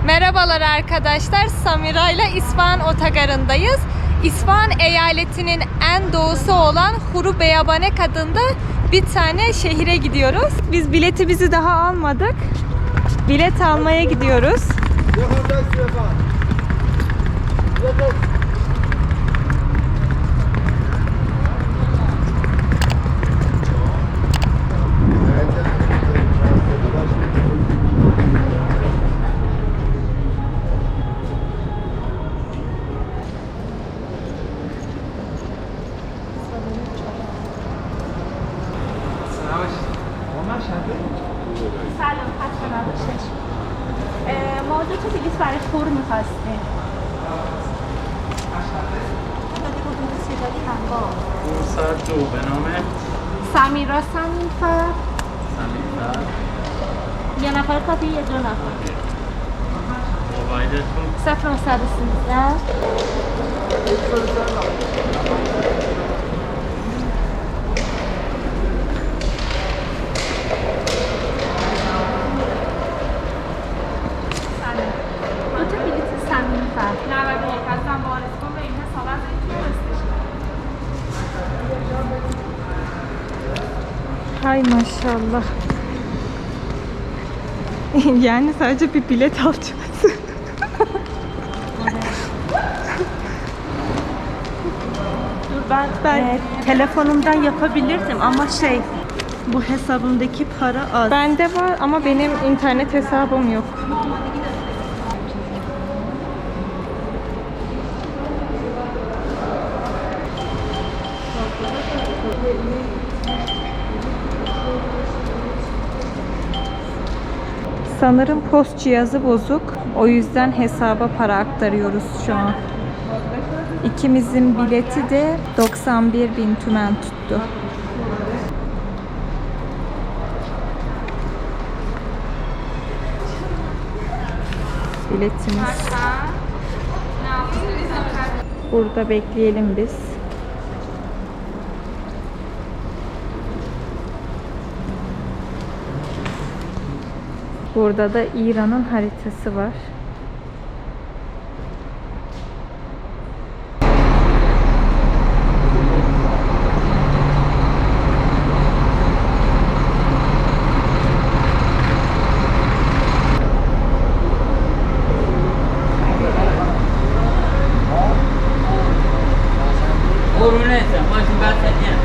Merhabalar arkadaşlar. Samira ile İsfahan Otogarı'ndayız. İsfahan eyaletinin en doğusu olan Huru Beyabanek adında bir tane şehire gidiyoruz. Biz biletimizi daha almadık. Bilet almaya gidiyoruz. سلام خسته نباشید. ما دو تا بلیط برای تور می‌خواستیم. اون ساعت 2 به نام سمیرا سمیفر سمیفر. یه نفر کافی یه دو نفر. موبایلتون 0913 دو تا بلیط سمیفر 91 هستم وارد کن به این حساب از این تور استیشن. Hay maşallah. Yani sadece bir bilet alacağız. Dur ben telefonumdan yapabilirdim ama bu hesabımdaki para az. Bende var ama benim internet hesabım yok. Sanırım post cihazı bozuk. O yüzden hesaba para aktarıyoruz şu an. İkimizin bileti de 91.000 tümen tuttu. Biletimiz. Burada bekleyelim biz. Burada da İran'ın haritası var. قرونه ماشین بعد سنیم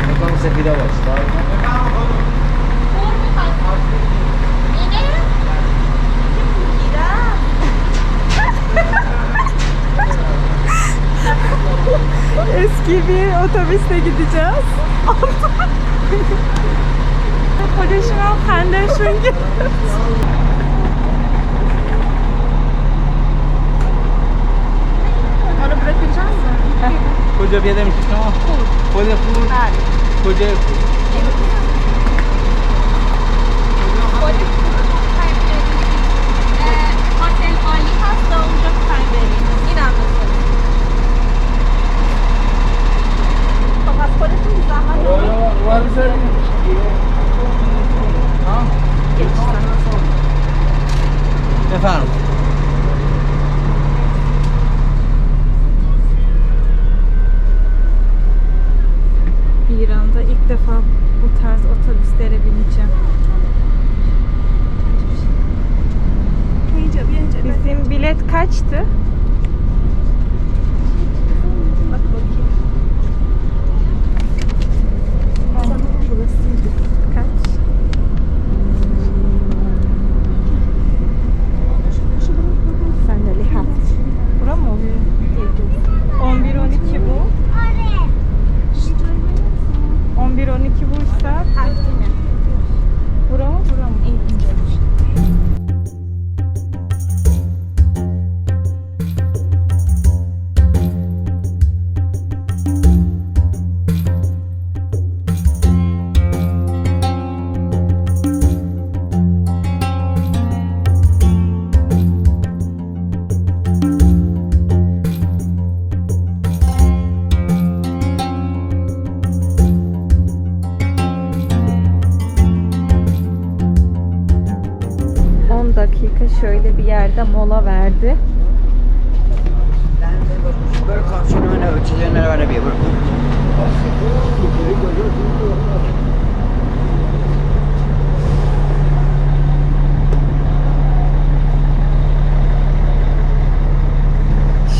میکنم سفیده باش Eski bir otobüsle gideceğiz. خودشون خندهشون گرفت. حالا بفرستم. کجا پیاده میشی شما؟ خود خود؟ بله. کجا خود؟ هتل عالی هست و اونجا می‌خوایم بریم. اینم مثلا. خب پس خودتون زحمت بفرم. İran'da ilk defa bu tarz Bakın şöyle bir yerde mola verdi.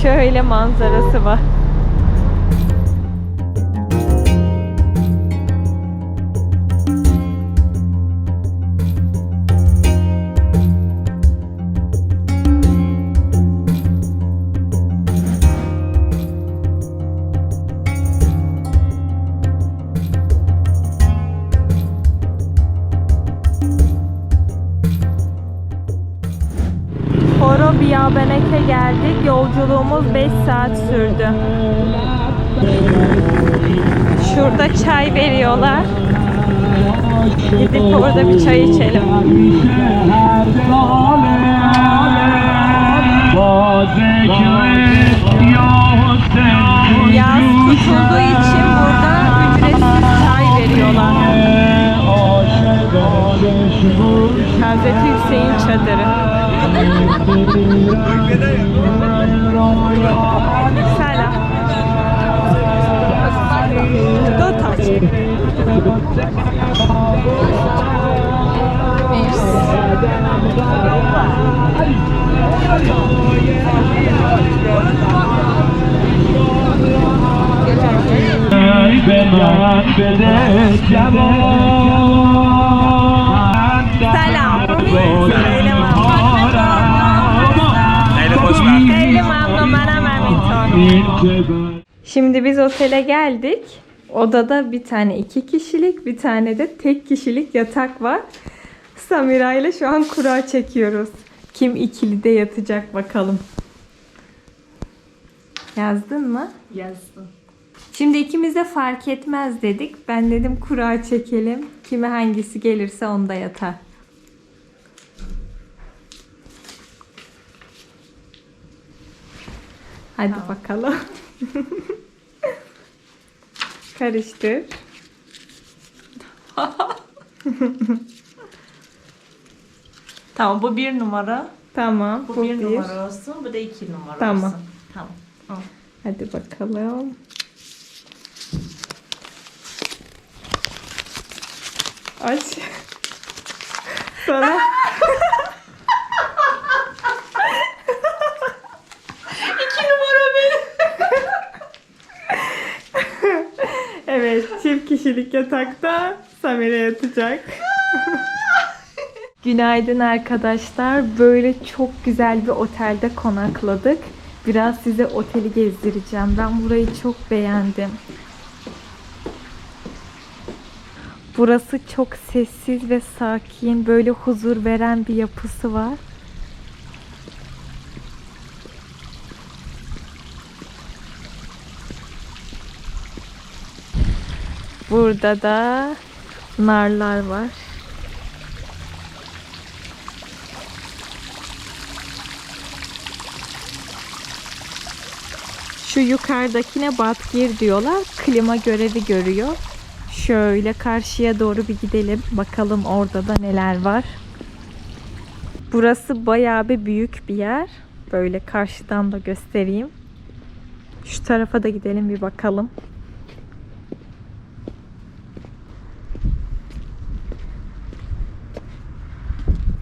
Şöyle manzarası var. Horo Biyabanek'e geldik. Yolculuğumuz 5 saat sürdü. Şurada çay veriyorlar. Gidip orada bir çay içelim. Yaz tutulduğu için burada ücretsiz çay veriyorlar. Hazreti Hüseyin çadırı. Selam. Dotaç. Selam. Şimdi biz otele geldik. Odada bir tane 2 kişilik, bir tane de tek kişilik yatak var. Samira ile şu an kura çekiyoruz. Kim ikili de yatacak bakalım. Yazdın mı? Yazdım. Şimdi ikimiz de fark etmez dedik. Ben dedim kura çekelim. Kime hangisi gelirse onda yatar. Hadi bakalım. Karıştır. Tamam, bu 1 numara. Tamam. Bu 1 numara olsun. Bu da 2 numara Tamam. olsun. Tamam. Hadi bakalım. Aç. Sana. 2 numara benim. Evet, çift kişilik yatakta Samira yatacak. Günaydın arkadaşlar. Böyle çok güzel bir otelde konakladık. Biraz size oteli gezdireceğim. Ben burayı çok beğendim. Burası çok sessiz ve sakin. Böyle huzur veren bir yapısı var. Burada da narlar var. Şu yukarıdakine Batgir diyorlar. Klima görevi görüyor. Şöyle karşıya doğru bir gidelim. Bakalım orada da neler var. Burası bayağı bir büyük bir yer. Böyle karşıdan da göstereyim. Şu tarafa da gidelim bir bakalım.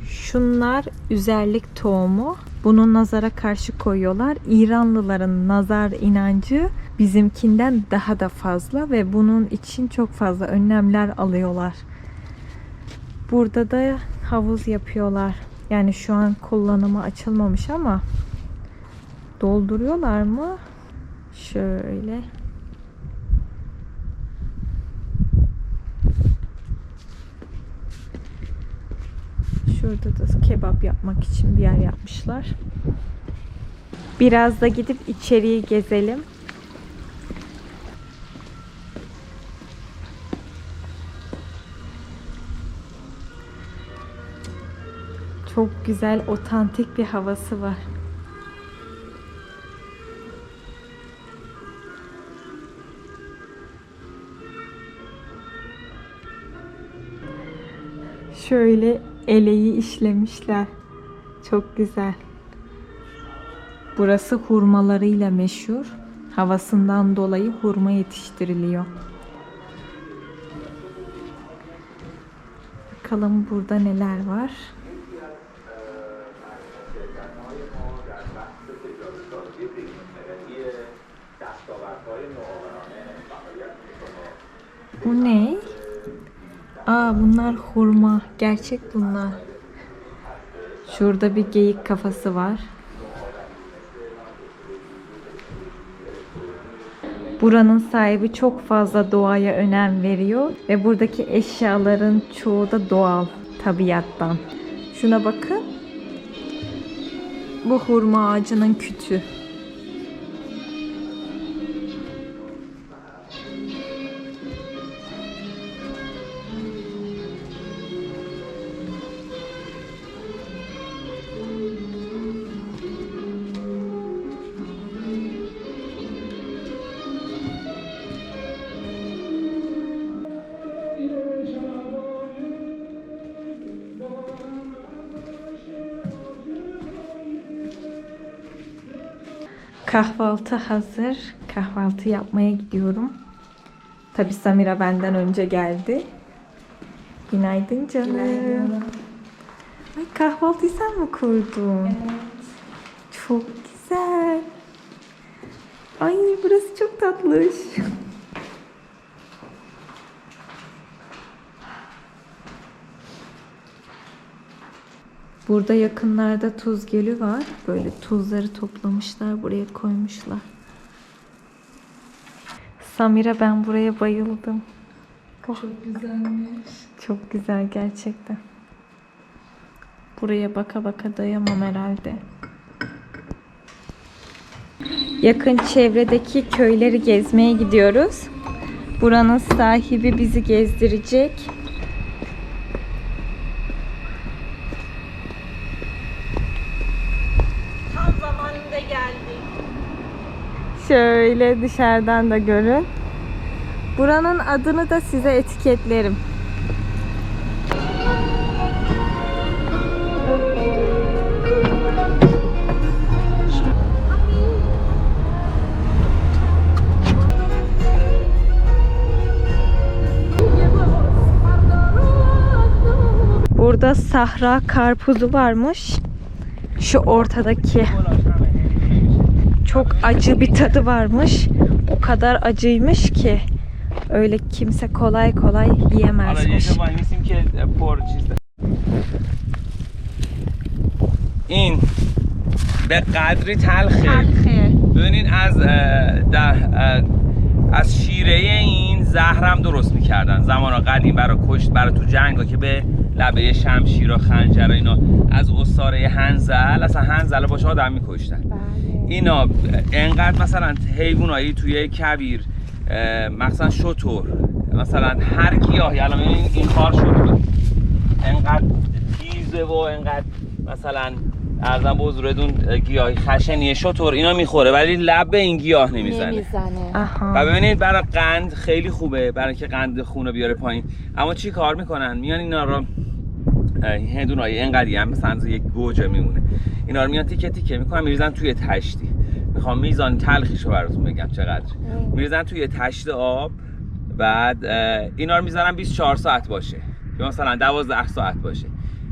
Şunlar üzerlik tohumu. Bunu nazara karşı koyuyorlar. İranlıların nazar inancı bizimkinden daha da fazla ve bunun için çok fazla önlemler alıyorlar. Burada da havuz yapıyorlar. Yani şu an kullanıma açılmamış ama dolduruyorlar mı? Şöyle. Şurada da kebap yapmak için bir yer yapmışlar. Biraz da gidip içeriği gezelim. Çok güzel, otantik bir havası var. Şöyle eleği işlemişler. Çok güzel. Burası hurmalarıyla meşhur. Havasından dolayı hurma yetiştiriliyor. Bakalım burada neler var. Bu ne? Bunlar hurma. Gerçek bunlar. Şurada bir geyik kafası var. Buranın sahibi çok fazla doğaya önem veriyor ve buradaki eşyaların çoğu da doğal, tabiattan. Şuna bakın. Bu hurma ağacının kütüğü. Kahvaltı hazır. Kahvaltı yapmaya gidiyorum. Tabii Samira benden önce geldi. Günaydın canım. Günaydın. Ay, kahvaltıyı sen mi kurdun? Evet. Çok güzel. Ay, burası çok tatlış. Burada yakınlarda Tuz Gölü var. Böyle tuzları toplamışlar, buraya koymuşlar. Samira, ben buraya bayıldım. Çok güzelmiş. Çok güzel gerçekten. Buraya baka baka dayamam herhalde. Yakın çevredeki köyleri gezmeye gidiyoruz. Buranın sahibi bizi gezdirecek. Şöyle dışarıdan da görün. Buranın adını da size etiketlerim. Burada Sahra karpuzu varmış. Şu ortadaki. Çok acı bir tadı varmış. O kadar acıymış ki öyle kimse kolay kolay yiyemezmiş. این به قدری تلخه. ببینین از شیره این زهرم درست میکردن زمان قدیم برای کشت برای تو جنگا که به لبه شمشیر و خنجر اینا از عصاره هنزل اصلا هنزل باشه آدم میکشتن. اینا انقدر مثلا حیوانایی توی کویر مثلا شتر مثلا هر گیاهی الان این خار شتر انقدر تیزه و انقدر مثلا ارزم به حضورتون گیاهی خشنیه شتر اینا میخوره ولی لب این گیاه نمیزنه. و ببینید برای قند خیلی خوبه برای اینکه قند خون رو بیاره پایین. اما چی کار میکنن میان اینا رو هندونایی انقدی هم مثلا یک گوجه میمونه اینا رو میان تیکه تیکه میکنن میریزن توی تشتی. میخوام میزان تلخیشو براتون بگم چقدر. میریزن توی تشت آب بعد اینا رو میذارن 24 ساعت باشه یا مثلا 12 ساعت باشه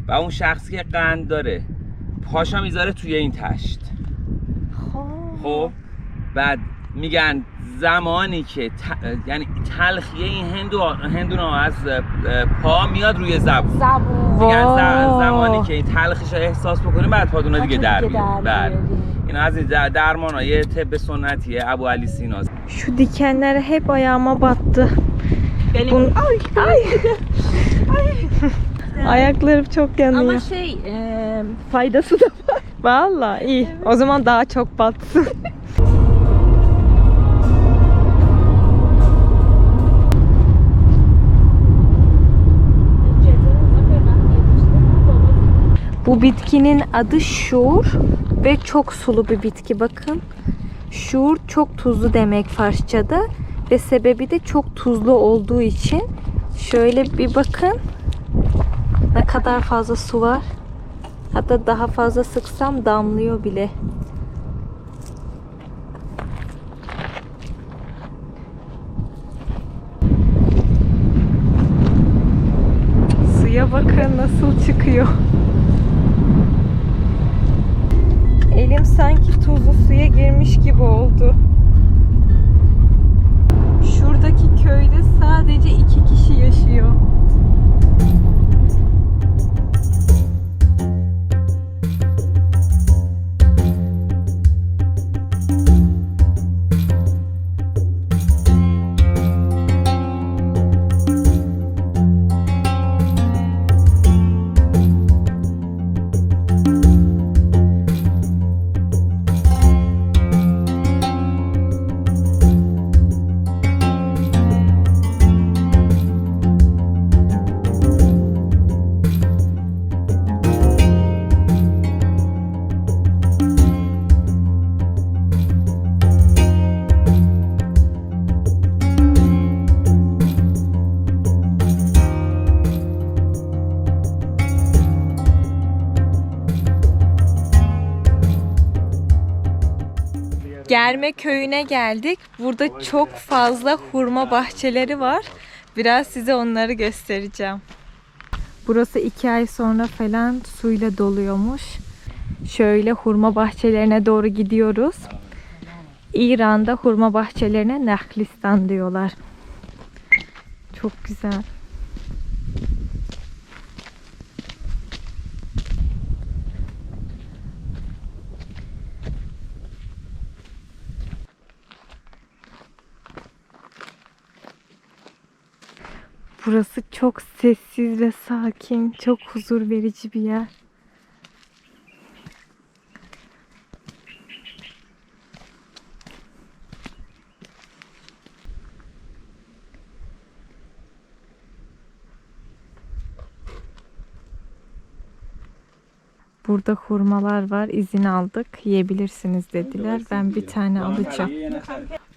و اون شخصی که قند داره پاشا میذاره توی این تشت. خب بعد میگن زمانی که یعنی تلخیه این هندونا از پا میاد روی زبون. میگن زمانی که این تلخیش رو احساس بکنیم بعد پاتون دیگه در میاد. بله این از درمانای طب سنتیه ابو علی سینا. Şu dikenler hep ayağıma battı. Benim ayaklarım çok yanıyor. Ama faydası da var. Vallahi iyi. Evet. O zaman daha çok batsın. Bu bitkinin adı şuur ve çok sulu bir bitki. Bakın. Şuur çok tuzlu demek Farsçada ve sebebi de çok tuzlu olduğu için. Şöyle bir bakın. Ne kadar fazla su var. Hatta daha fazla sıksam damlıyor bile. Suya bakın nasıl çıkıyor. Elim sanki tuzlu suya girmiş gibi oldu. Şuradaki köyde sadece 2 kişi yaşıyor. Germe köyüne geldik. Burada çok fazla hurma bahçeleri var. Biraz size onları göstereceğim. Burası 2 ay sonra falan suyla doluyormuş. Şöyle hurma bahçelerine doğru gidiyoruz. İran'da hurma bahçelerine Nahlistan diyorlar. Çok güzel. Burası çok sessiz ve sakin, çok huzur verici bir yer. Burada hurmalar var, izin aldık, yiyebilirsiniz dediler. Ben bir tane alacağım.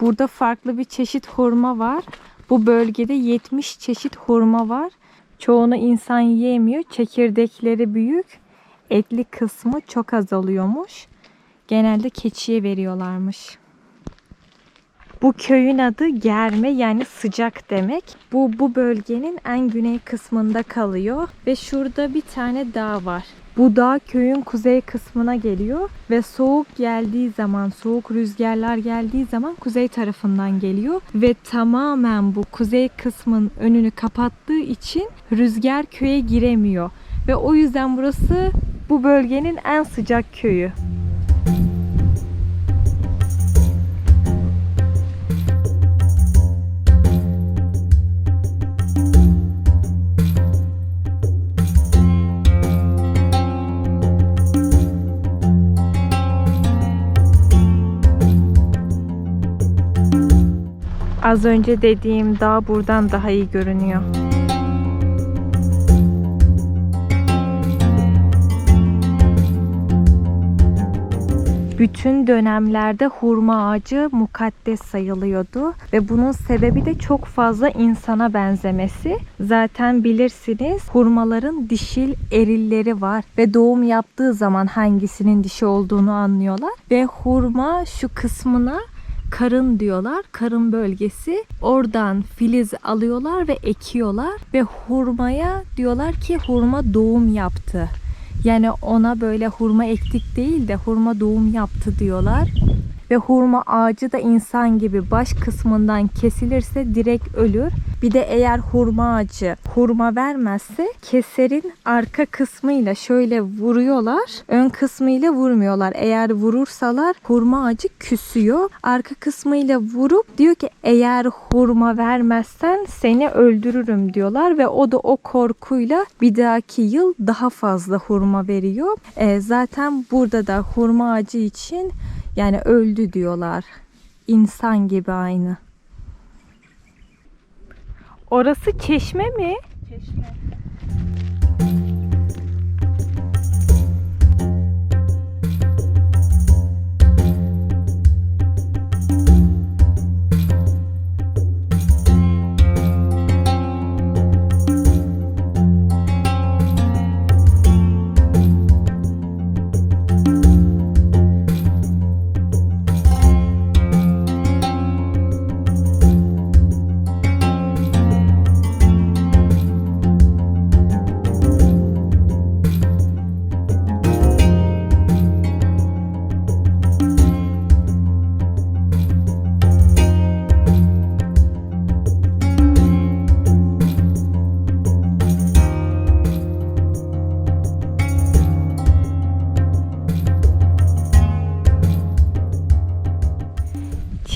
Burada farklı bir çeşit hurma var. Bu bölgede 70 çeşit hurma var. Çoğunu insan yiyemiyor. Çekirdekleri büyük. Etli kısmı çok az oluyormuş. Genelde keçiye veriyorlarmış. Bu köyün adı Germe, yani sıcak demek. Bu bölgenin en güney kısmında kalıyor. Ve şurada bir tane dağ var. Bu dağ köyün kuzey kısmına geliyor ve soğuk geldiği zaman, soğuk rüzgarlar geldiği zaman kuzey tarafından geliyor ve tamamen bu kuzey kısmın önünü kapattığı için rüzgar köye giremiyor ve o yüzden burası bu bölgenin en sıcak köyü. Az önce dediğim dağ buradan daha iyi görünüyor. Bütün dönemlerde hurma ağacı mukaddes sayılıyordu ve bunun sebebi de çok fazla insana benzemesi. Zaten bilirsiniz, hurmaların dişil erilleri var ve doğum yaptığı zaman hangisinin dişi olduğunu anlıyorlar ve hurma şu kısmına karın diyorlar. Karın bölgesi. Oradan filiz alıyorlar ve ekiyorlar ve hurmaya diyorlar ki hurma doğum yaptı. Yani ona böyle hurma ektik değil de hurma doğum yaptı diyorlar. Ve hurma ağacı da insan gibi baş kısmından kesilirse direkt ölür. Bir de eğer hurma ağacı hurma vermezse keserin arka kısmıyla şöyle vuruyorlar. Ön kısmıyla vurmuyorlar. Eğer vurursalar hurma ağacı küsüyor. Arka kısmıyla vurup diyor ki eğer hurma vermezsen seni öldürürüm diyorlar. Ve o da o korkuyla bir dahaki yıl daha fazla hurma veriyor. Zaten burada da hurma ağacı için yani öldü diyorlar. İnsan gibi aynı. Orası çeşme mi? Çeşme.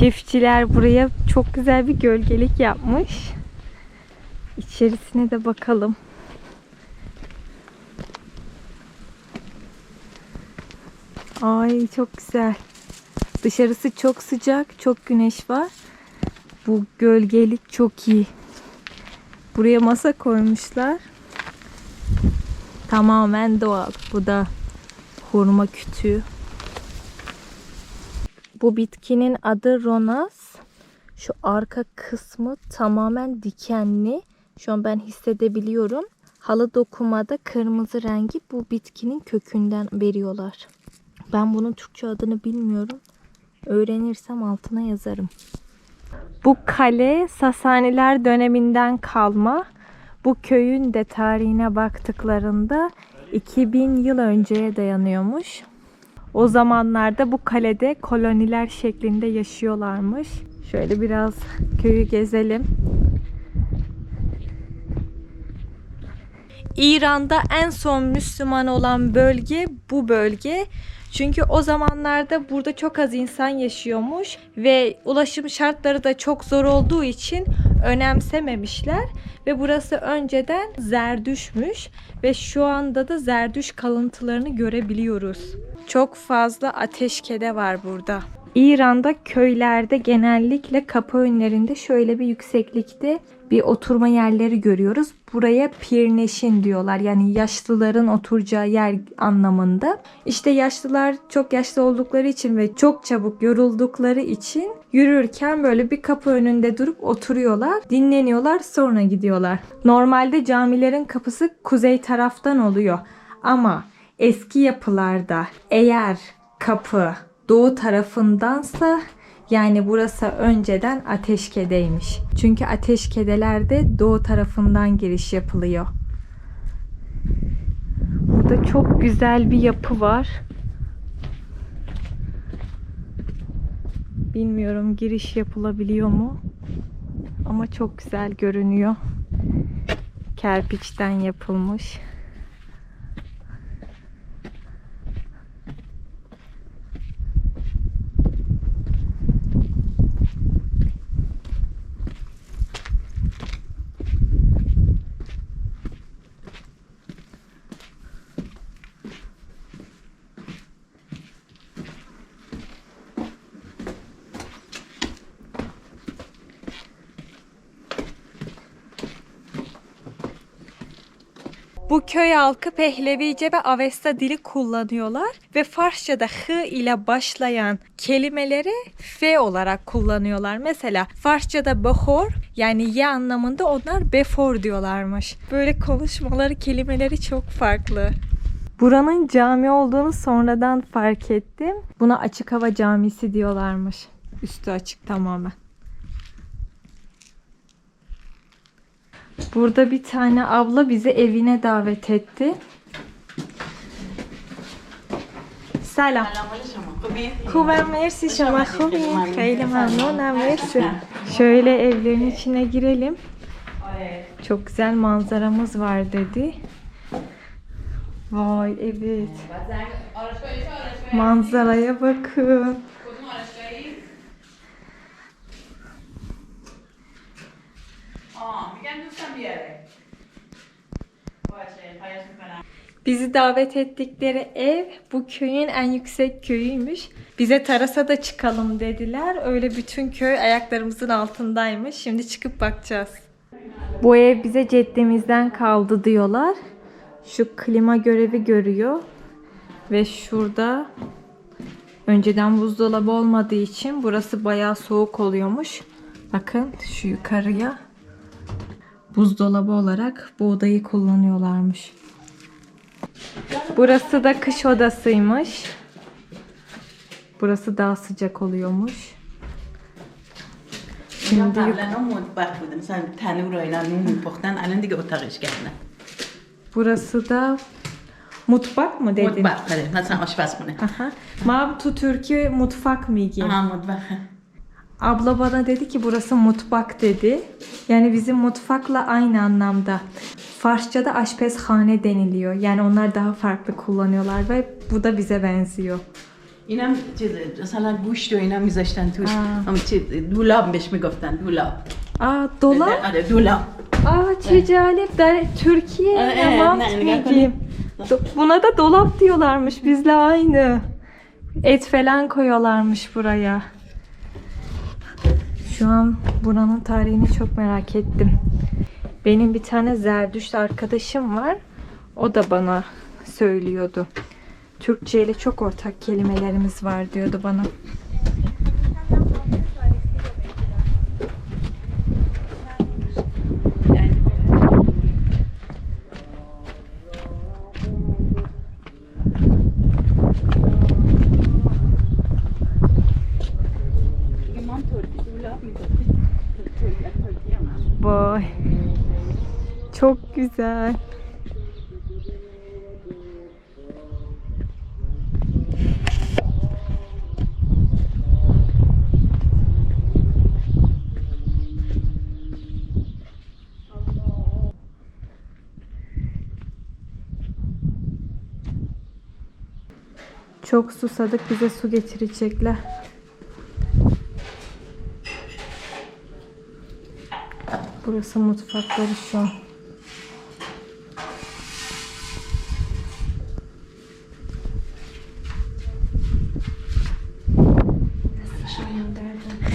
Çiftçiler buraya çok güzel bir gölgelik yapmış. İçerisine de bakalım. Ay çok güzel. Dışarısı çok sıcak, çok güneş var. Bu gölgelik çok iyi. Buraya masa koymuşlar. Tamamen doğal. Bu da hurma kütüğü. Bu bitkinin adı Ronas. Şu arka kısmı tamamen dikenli. Şu an ben hissedebiliyorum. Halı dokumada kırmızı rengi bu bitkinin kökünden veriyorlar. Ben bunun Türkçe adını bilmiyorum. Öğrenirsem altına yazarım. Bu kale Sasaniler döneminden kalma. Bu köyün de tarihine baktıklarında 2000 yıl önceye dayanıyormuş. O zamanlarda bu kalede koloniler şeklinde yaşıyorlarmış. Şöyle biraz köyü gezelim. İran'da en son Müslüman olan bölge bu bölge. Çünkü o zamanlarda burada çok az insan yaşıyormuş ve ulaşım şartları da çok zor olduğu için önemsememişler. Ve burası önceden Zerdüş'müş ve şu anda da Zerdüş kalıntılarını görebiliyoruz. Çok fazla ateşkede var burada. İran'da köylerde genellikle kapı önlerinde şöyle bir yükseklikte bir oturma yerleri görüyoruz. Buraya pirneşin diyorlar. Yani yaşlıların oturacağı yer anlamında. İşte yaşlılar çok yaşlı oldukları için ve çok çabuk yoruldukları için yürürken böyle bir kapı önünde durup oturuyorlar. Dinleniyorlar, sonra gidiyorlar. Normalde camilerin kapısı kuzey taraftan oluyor. Ama eski yapılarda eğer kapı doğu tarafındansa yani burası önceden ateşkedeymiş. Çünkü ateşkedelerde doğu tarafından giriş yapılıyor. Burada çok güzel bir yapı var. Bilmiyorum giriş yapılabiliyor mu? Ama çok güzel görünüyor. Kerpiçten yapılmış. Bu köy halkı Pehlevice ve Avesta dili kullanıyorlar ve Farsça'da h ile başlayan kelimeleri f olarak kullanıyorlar. Mesela Farsça'da behor yani ye anlamında onlar befor diyorlarmış. Böyle konuşmaları, kelimeleri çok farklı. Buranın cami olduğunu sonradan fark ettim. Buna açık hava camisi diyorlarmış. Üstü açık tamamen. Burada bir tane abla bizi evine davet etti. Selam. خوبم مرسی شما خوبین خیلی ممنونم مرسی. Şöyle evlerin içine girelim. Çok güzel manzaramız var dedi. Vay evet. Manzaraya bakın. Bizi davet ettikleri ev bu köyün en yüksek köyüymüş. Bize terasa da çıkalım dediler. Öyle bütün köy ayaklarımızın altındaymış. Şimdi çıkıp bakacağız. Bu ev bize ceddemizden kaldı diyorlar. Şu klima görevi görüyor. Ve şurada önceden buzdolabı olmadığı için burası bayağı soğuk oluyormuş. Bakın şu yukarıya buzdolabı olarak bu odayı kullanıyorlarmış. Burası da kış odasıymış. Burası daha sıcak oluyormuş. Şimdi burası da mutfak mı dedin? Mutfak, mesela aşpazhane. Mam tu Türkü mutfak mıydı? Ha, mutfak. Abla bana dedi ki burası mutfak dedi. Yani bizim mutfakla aynı anlamda. Farsça'da aşpezhane deniliyor. Yani onlar daha farklı kullanıyorlar ve bu da bize benziyor. اینم چیز مثلا گوشت و اینا میذاشتن توش. هم چیز دولاب بهش میگفتن دولاب. Aa dolap. آره دولاب. Aa çecalet. Türkiye Evet, tamam ne- Türkiye. Buna da dolap diyorlarmış bizle aynı. Et falan koyuyorlarmış buraya. Şu an buranın tarihini çok merak ettim. Benim bir tane Zerdüşt arkadaşım var. O da bana söylüyordu. Türkçe ile çok ortak kelimelerimiz var diyordu bana. Vay. Çok güzel. Çok susadık, bize su getirecekler. Burası mutfakları şu an.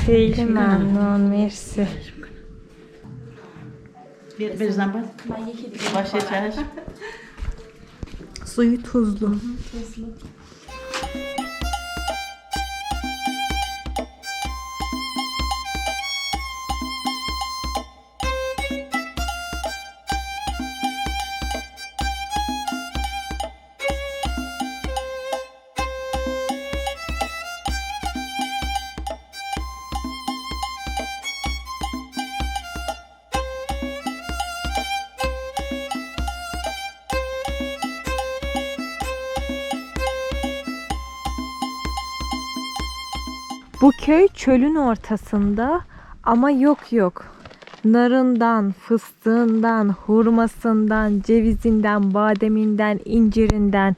Değil memnun, mersi. Bir zaman başa çay. Suyu tuzlu. Bu köy çölün ortasında ama yok. Narından, fıstığından, hurmasından, cevizinden, bademinden, incirinden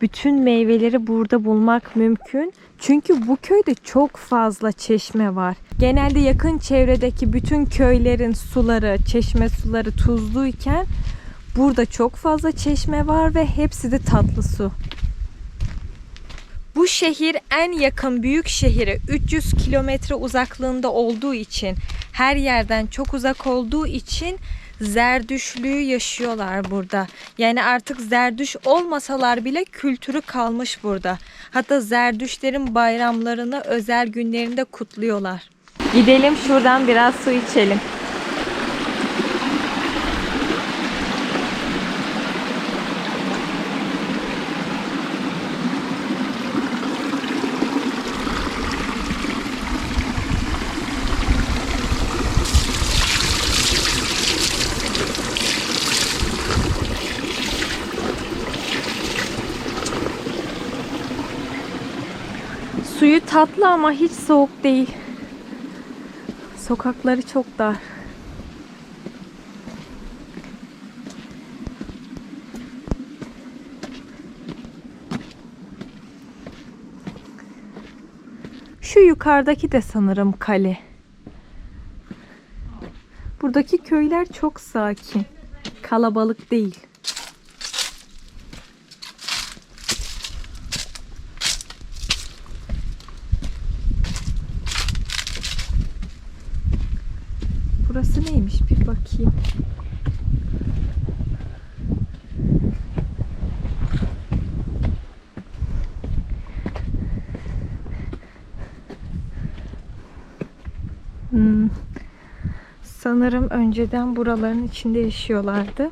bütün meyveleri burada bulmak mümkün. Çünkü bu köyde çok fazla çeşme var. Genelde yakın çevredeki bütün köylerin suları, çeşme suları tuzluyken burada çok fazla çeşme var ve hepsi de tatlı su. Bu şehir en yakın büyük şehire 300 kilometre uzaklığında olduğu için, her yerden çok uzak olduğu için Zerdüşlüğü yaşıyorlar burada. Yani artık Zerdüş olmasalar bile kültürü kalmış burada. Hatta Zerdüşlerin bayramlarını özel günlerinde kutluyorlar. Gidelim şuradan biraz su içelim. Suyu tatlı ama hiç soğuk değil. Sokakları çok dar. Şu yukarıdaki de sanırım kale. Buradaki köyler çok sakin. Kalabalık değil. Burası neymiş bir bakayım. Sanırım önceden buraların içinde yaşıyorlardı.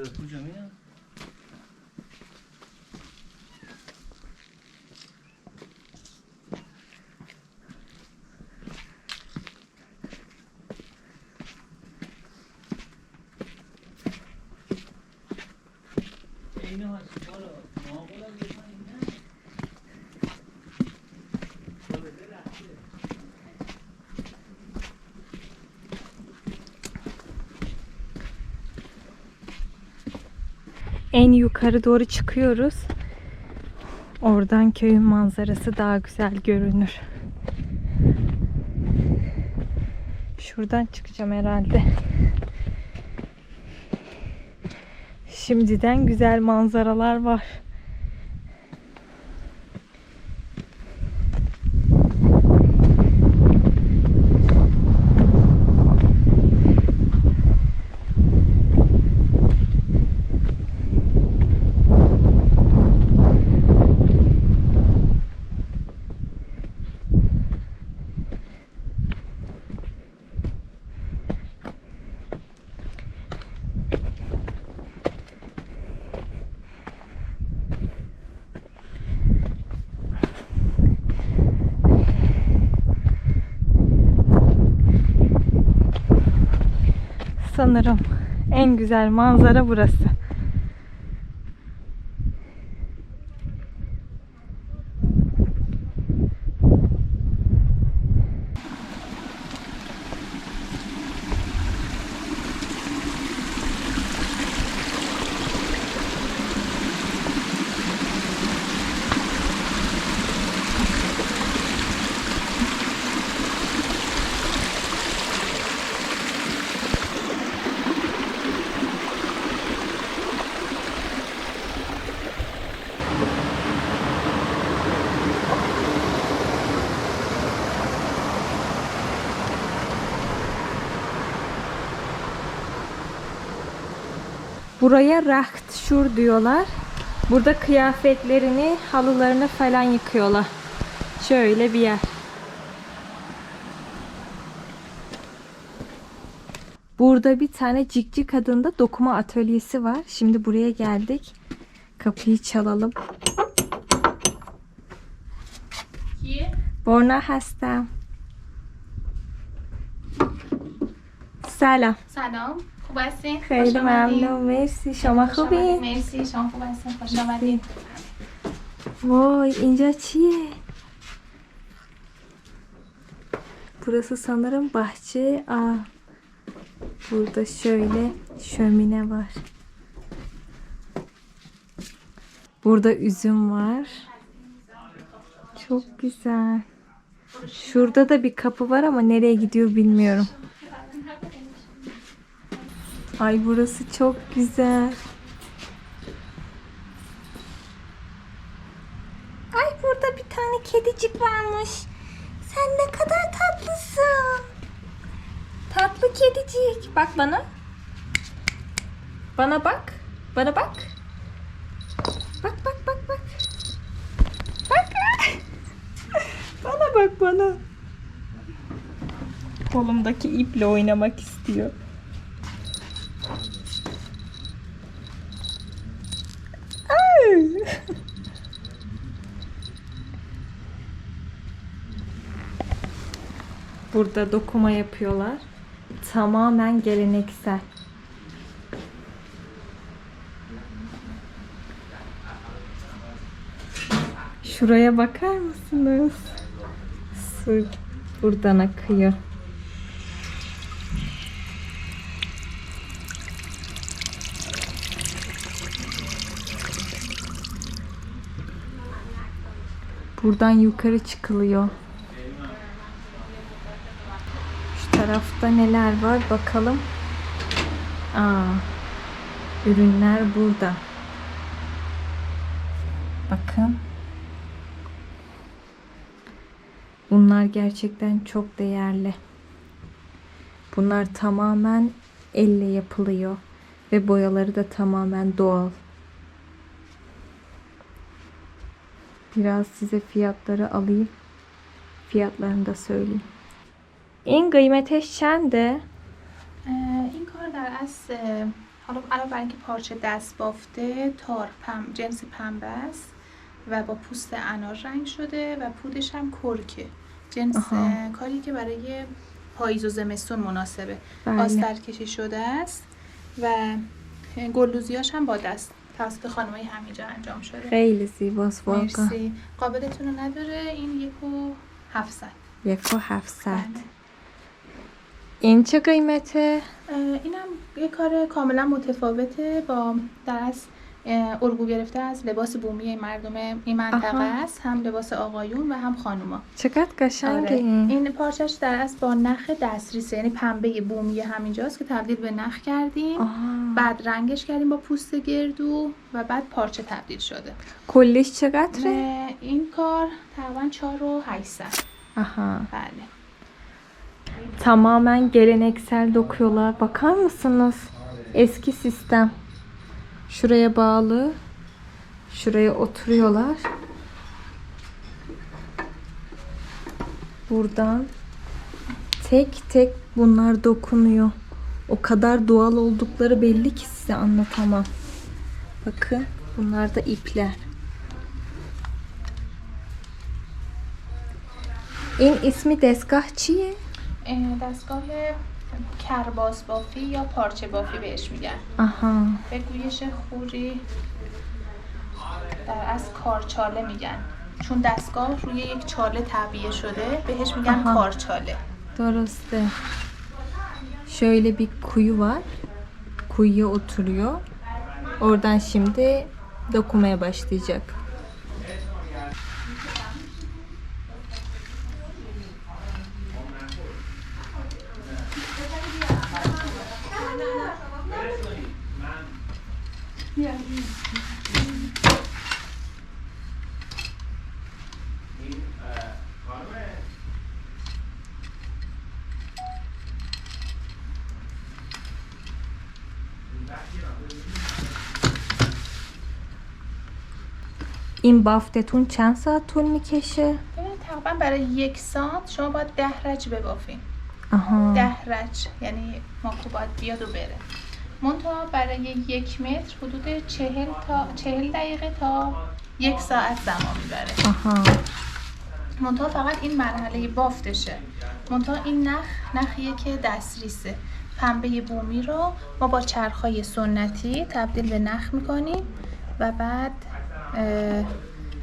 کجا میرم؟ اینو هست بالا ما بالا بزنیم نه En yukarı doğru çıkıyoruz. Oradan köyün manzarası daha güzel görünür. Şuradan çıkacağım herhalde. Şimdiden güzel manzaralar var. Sanırım en güzel manzara burası. Buraya rahtşur diyorlar. Burada kıyafetlerini, halılarını falan yıkıyorlar. Şöyle bir yer. Burada bir tane Cikcik kadında dokuma atölyesi var. Şimdi buraya geldik. Kapıyı çalalım. Borna هستم. سلام. سلام خوب هستین؟ خیلی ممنون. مرسی. شما خوبین؟ مرسی شما خوب هستین؟ خوش آمدید. Vay, اینجا چیه؟ Burası sanırım bahçe. Burada şöyle şömine var. Burada üzüm var. Çok güzel. Şurada da bir kapı var ama nereye gidiyor bilmiyorum. Ay burası çok güzel. Ay burada bir tane kedicik varmış. Sen ne kadar tatlısın. Tatlı kedicik. Bak bana. Bana bak. Bana bak. Bak bak bak bak. Bak. Bana bak bana. Kolumdaki iple oynamak istiyor. Ay. Burada dokuma yapıyorlar. Tamamen geleneksel. Şuraya bakar mısınız? Su buradan akıyor. Buradan yukarı çıkılıyor. Şu tarafta neler var bakalım. Ürünler burada. Bakın. Bunlar gerçekten çok değerli. Bunlar tamamen elle yapılıyor ve boyaları da tamamen doğal. Biraz size fiyatları alayım. Fiyatlarını da söyleyeyim. این قیمتش چنده؟ این کار در اصل حالا علاوه بر اینکه پارچه دست بافته، تار جنس پنبه است و با پوست انار رنگ شده و پودش هم کرکه. جنس کاری که برای پاییز و زمستون مناسبه. بله. آستر کشی شده است و گلدوزیاش هم با دست توسط خانمای همینجا انجام شده. خیلی زیباست واقعا. مرسی. قابلتون رو نداره. این 1,700. 1,700. بله. این چه قیمته؟ اینم یه کار کاملا متفاوته با در اصل الگو گرفته از لباس بومی مردم این منطقه است، هم لباس آقایون و هم خانوما. چقدر قشنگه آره. این. این پارچش در اصل با نخ دستریسه، یعنی پنبه بومی همینجاست که تبدیل به نخ کردیم. بعد رنگش کردیم با پوست گردو و بعد پارچه تبدیل شده. کلش چقدره؟ این کار تقریبا 4,800. Aha. بله. Tamamen geleneksel dokuyorlar. Bakar mısınız? Eski sistem. Şuraya bağlı. Şuraya oturuyorlar. Buradan tek tek bunlar dokunuyor. O kadar doğal oldukları belli ki size anlatamam. Bakın bunlar da ipler. این اسمی دستگاه چیه؟ دستگاه کرباس بافی یا پارچه بافی بهش میگن. آها. به گویش خوری در از کارچاله میگن، چون دستگاه روی یک چاله تعبیه شده بهش میگن Aha. کارچاله. Doros'ta. Şöyle bir kuyu var. Kuyuya oturuyor. Oradan şimdi dokumaya başlayacak. این بافتتون چند ساعت طول میکشه؟ ببینید تقریبا برای 1 ساعت شما باید 10 رج ببافین. آها. 10 رج یعنی ماکو باید بیاد و بره. منتها برای 1 متر حدود 40 دقیقه تا 1 ساعت زمان میبره. آها. منتها فقط این مرحله بافتشه. منتها این نخیه که دستریسه. پنبه بومی رو ما با چرخای سنتی تبدیل به نخ میکنیم و بعد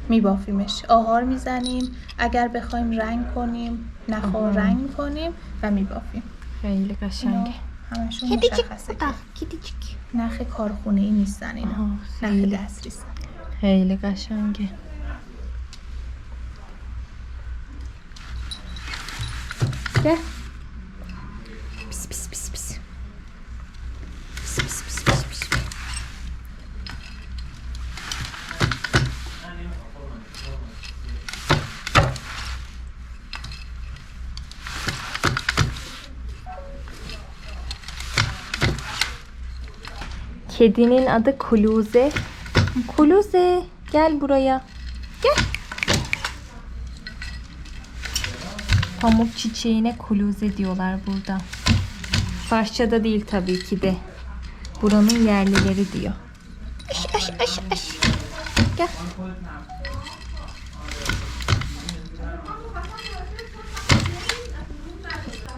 میبافیمش. آهار میزنیم، اگر بخوایم رنگ کنیم نخ رو رنگ میکنیم و میبافیم. خیلی قشنگه. همشون مشخصه که نخ کارخونه ای نیستن اینا. نخ خیلی. دستریسه. خیلی قشنگه. Gel. Pis pis pis pis. Pis pis pis pis pis. Kedinin adı Kuluze. Kuluze, gel buraya. Gel. Pamuk çiçeğine kuluze diyorlar burada. Farsçada değil tabii ki de. Buranın yerlileri diyor. Aş aş aş aş. Gel.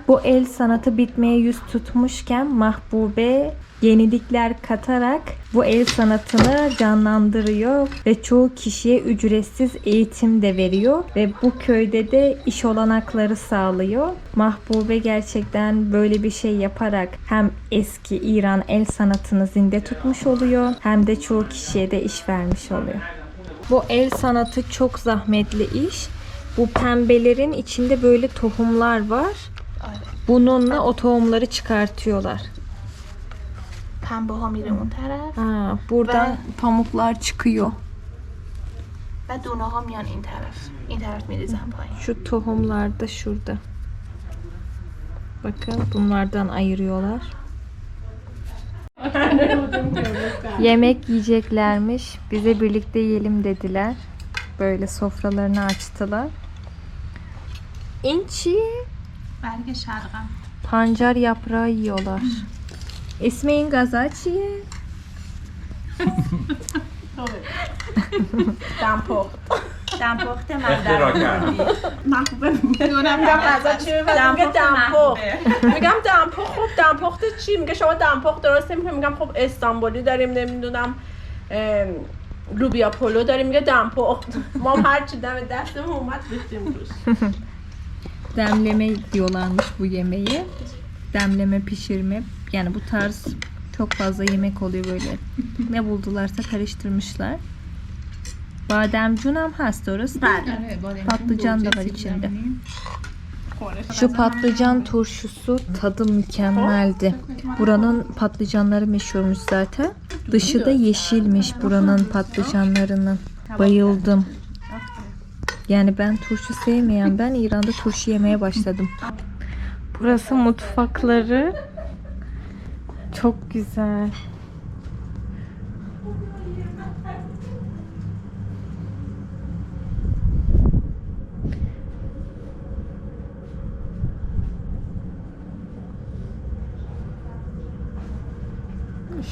Bu el sanatı bitmeye yüz tutmuşken Mahbube yenilikler katarak bu el sanatını canlandırıyor ve çoğu kişiye ücretsiz eğitim de veriyor ve bu köyde de iş olanakları sağlıyor. Mahbube gerçekten böyle bir şey yaparak hem eski İran el sanatını zinde tutmuş oluyor hem de çoğu kişiye de iş vermiş oluyor. Bu el sanatı çok zahmetli iş. Bu pembelerin içinde böyle tohumlar var. Bununla o tohumları çıkartıyorlar. پنبه ها میره اون طرف Buradan pamuklar çıkıyor. و دونه ها میان این طرف میریزن پایین. Şu tohumlar da şurada. Bakın bunlardan ayırıyorlar. Yemek yiyeceklermiş. Bize birlikte yiyelim dediler. Böyle sofralarını açtılar. İnçi برگ شلغم. pancar yaprağı yiyorlar. اسم این غذا چیه؟ دمپخت اختراع کردم. دونم میگم غذا چی میگه دمپخت میگم دمپخت. خب دمپخت چی میگه شما دمپخت درست نمیگم. میگم خب استانبولی داریم نمیدونم لوبیا پلو داریم میگه دمپخت. ما هر چی دم دستمون اومد ریختیم روش. Demleme diyorlarmış bu yemeği. Demleme, pişirme. Yani bu tarz çok fazla yemek oluyor böyle. Ne buldularsa karıştırmışlar. Bademcun هم هست درست؟ Patlıcan da var içinde. Şu patlıcan turşusu tadı mükemmeldi. Buranın patlıcanları meşhurmuş zaten. Dışı da yeşilmiş buranın patlıcanlarının. Bayıldım. Yani ben turşu sevmeyen ben İran'da turşu yemeye başladım. Burası mutfakları. Çok güzel.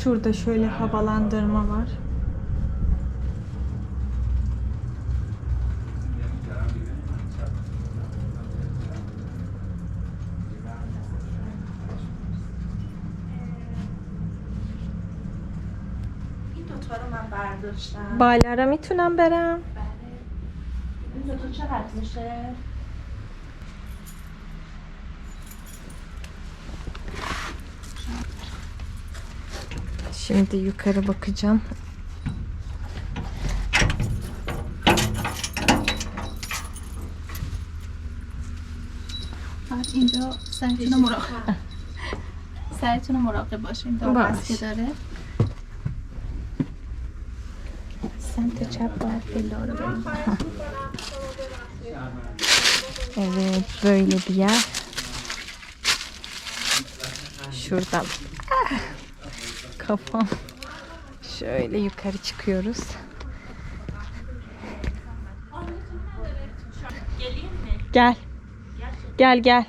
Şurada şöyle havalandırma var. این دوتا رو من برداشتم. Bağlara میتونم برم؟ این دوتا چقدر میشه؟ Şimdi yukarı bakacağım. بعد اینجا سرتون رو مراقب باشین داربست که داره سمت چپ باید بلا رو بریم. Evet, böyle bir yer. Şuradan kafam şöyle yukarı çıkıyoruz. Gel. Gel.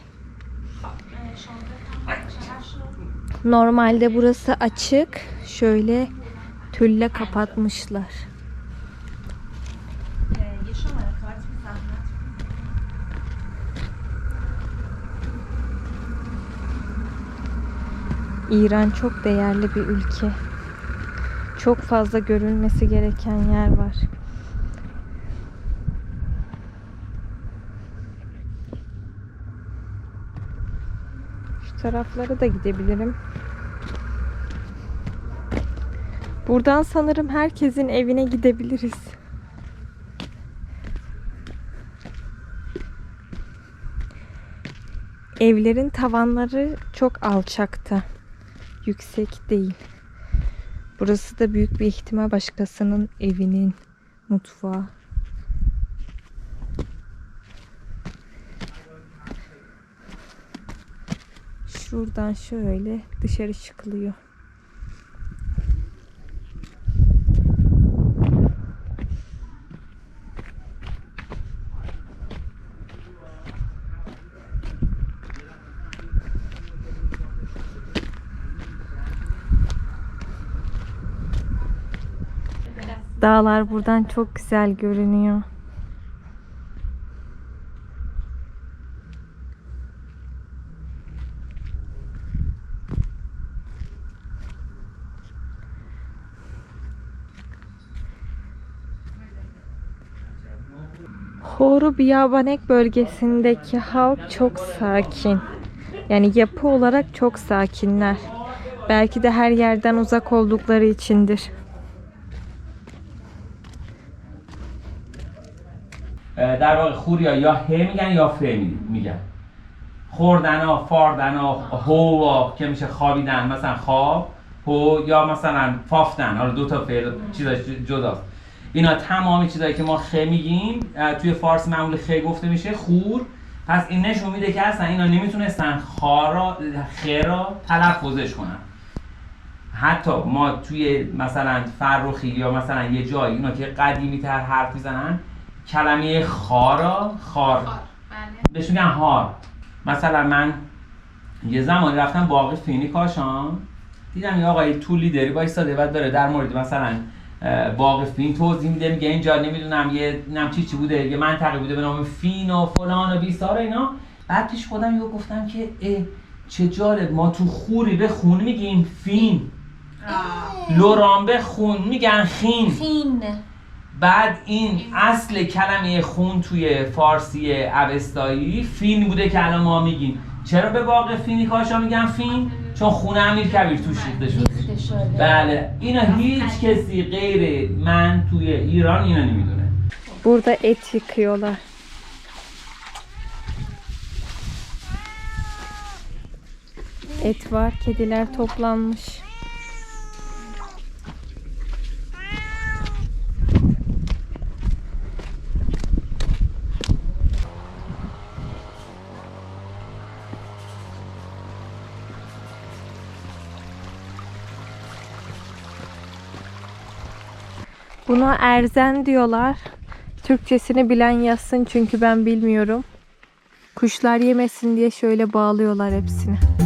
Normalde burası açık. Şöyle tülle kapatmışlar. İran çok değerli bir ülke. Çok fazla görülmesi gereken yer var. Şu taraflara da gidebilirim. Buradan sanırım herkesin evine gidebiliriz. Evlerin tavanları çok alçakta. Yüksek değil. Burası da büyük bir ihtimal başkasının evinin mutfağı. Şuradan şöyle dışarı çıkılıyor. Dağlar buradan çok güzel görünüyor. Horu Biyabanek bölgesindeki halk çok sakin. Yani yapı olarak çok sakinler. Belki de her yerden uzak oldukları içindir. در واقع خوریا یا ه میگن یا ف میگن. خوردنا، فاردنا، هو که میشه خوابیدن، مثلا خواب، هو یا مثلا فافتن. حالا دو تا فعل چیزاش جداست. اینا تمامی چیزایی که ما خ میگیم توی فارسی معمولا خ گفته میشه خور. پس این نشون میده که اصلا اینا نمیتونستن خ را تلفظش کنن. حتی ما توی مثلا فرخی یا مثلا یه جایی اینا که قدیمی تر حرف میزنن کلمه خار بهش میگن هار. مثلا من یه زمانی رفتم باغ فینی کاشان دیدم یه آقای تولی داری وایساده و داره در مورد مثلا باغ فین توضیح میده، میگه اینجا نمیدونم یه چی بوده، یه منطقه بوده به نام فین و فلان و بیسار اینا. بعد پیش خودم یهو گفتم که چه جالب، ما تو خوری به خون میگیم فین، لوران به خون میگن خین. بعد این اصل کلمه خون توی فارسی اوستایی فین بوده که الان ما میگیم. چرا به باغ فینی کاشا میگن فین؟ چون خونه امیرکبیر توش ریخته شده. بله اینا hiç kesi غیر من توی ایران اینا نمیدونه. Burada et yıkıyorlar. Et var, kediler toplanmış. Buna erzen diyorlar. Türkçesini bilen yazsın çünkü ben bilmiyorum. Kuşlar yemesin diye şöyle bağlıyorlar hepsini.